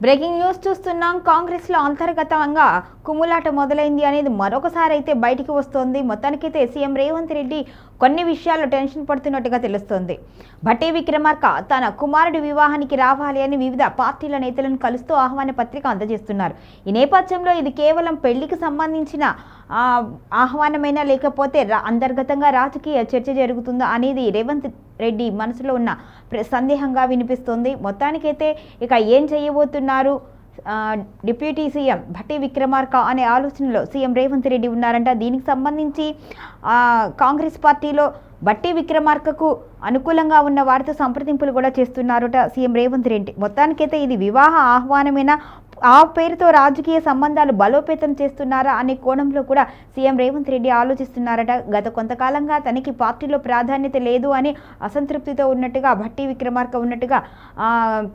Breaking news చూస్తున్నాం. కాంగ్రెస్ లో అంతర్గతంగా కుమ్ములాట మొదలైంది అనేది మరొకసారి అయితే బయటికి వస్తోంది. మొత్తానికైతే సీఎం రేవంత్ రెడ్డి కొన్ని విషయాల్లో టెన్షన్ పడుతున్నట్టుగా తెలుస్తోంది. భట్టి విక్రమార్క తన కుమారుడి వివాహానికి రావాలి అని వివిధ పార్టీల నేతలను కలుస్తూ ఆహ్వాన పత్రిక అందజేస్తున్నారు. ఈ నేపథ్యంలో ఇది కేవలం పెళ్లికి సంబంధించిన ఆహ్వానమైనా లేకపోతే అంతర్గతంగా రాజకీయ చర్చ జరుగుతుందా అనేది రేవంత్ రెడ్డి మనసులో ఉన్న సందేహంగా వినిపిస్తుంది. మొత్తానికైతే ఇక ఏం చేయబోతున్నారు డిప్యూటీ సీఎం భట్టి విక్రమార్క అనే ఆలోచనలో సీఎం రేవంత్ రెడ్డి ఉన్నారంట. దీనికి సంబంధించి కాంగ్రెస్ పార్టీలో భట్టి విక్రమార్కకు అనుకూలంగా ఉన్న వారితో సంప్రదింపులు కూడా చేస్తున్నారట సీఎం రేవంత్ రెడ్డి. మొత్తానికైతే ఇది వివాహ ఆహ్వానమైన ఆ పేరుతో రాజకీయ సంబంధాలు బలోపేతం చేస్తున్నారా అనే కోణంలో కూడా సీఎం రేవంత్ రెడ్డి ఆలోచిస్తున్నారట. గత కొంతకాలంగా తనకి పార్టీలో ప్రాధాన్యత లేదు అని అసంతృప్తితో ఉన్నట్టుగా భట్టి విక్రమార్క ఉన్నట్టుగా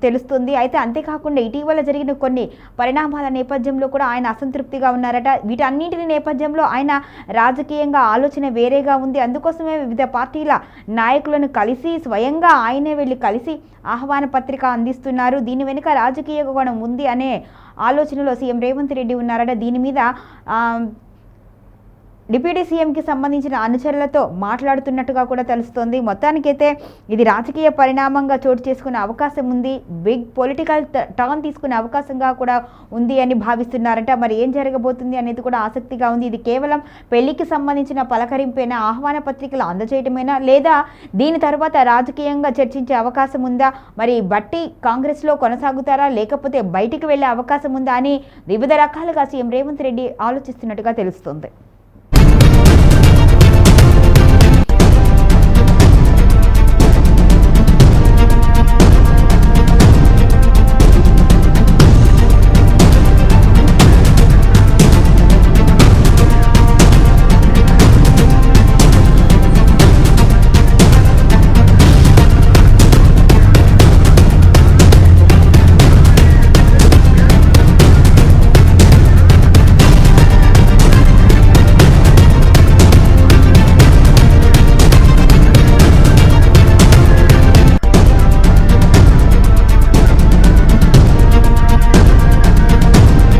తెలుస్తుంది. అయితే అంతేకాకుండా ఇటీవల జరిగిన కొన్ని పరిణామాల నేపథ్యంలో కూడా ఆయన అసంతృప్తిగా ఉన్నారట. వీటన్నింటిని నేపథ్యంలో ఆయన రాజకీయంగా ఆలోచన వేరేగా ఉంది. అందుకోసమే వివిధ పార్టీల నాయకులను కలిసి స్వయంగా ఆయనే వెళ్ళి కలిసి ఆహ్వాన పత్రిక అందిస్తున్నారు. దీని వెనుక రాజకీయ కోణం ఉంది అనే ఆలోచనలో సీఎం రేవంత్ రెడ్డి ఉన్నారట. దీని మీద డిప్యూటీ సీఎంకి సంబంధించిన అనుచరులతో మాట్లాడుతున్నట్టుగా కూడా తెలుస్తోంది. మొత్తానికైతే ఇది రాజకీయ పరిణామంగా చోటు చేసుకునే అవకాశం ఉంది. బిగ్ పొలిటికల్ టర్న్ తీసుకునే అవకాశంగా కూడా ఉంది అని భావిస్తున్నారట. మరి ఏం జరగబోతుంది అనేది కూడా ఆసక్తిగా ఉంది. ఇది కేవలం పెళ్లికి సంబంధించిన పలకరింపైనా, ఆహ్వాన పత్రికలు అందజేయటమేనా, లేదా దీని తర్వాత రాజకీయంగా చర్చించే అవకాశం ఉందా, మరి బట్టి కాంగ్రెస్లో కొనసాగుతారా లేకపోతే బయటికి వెళ్ళే అవకాశం ఉందా అని వివిధ రకాలుగా సీఎం రేవంత్ రెడ్డి ఆలోచిస్తున్నట్టుగా తెలుస్తుంది.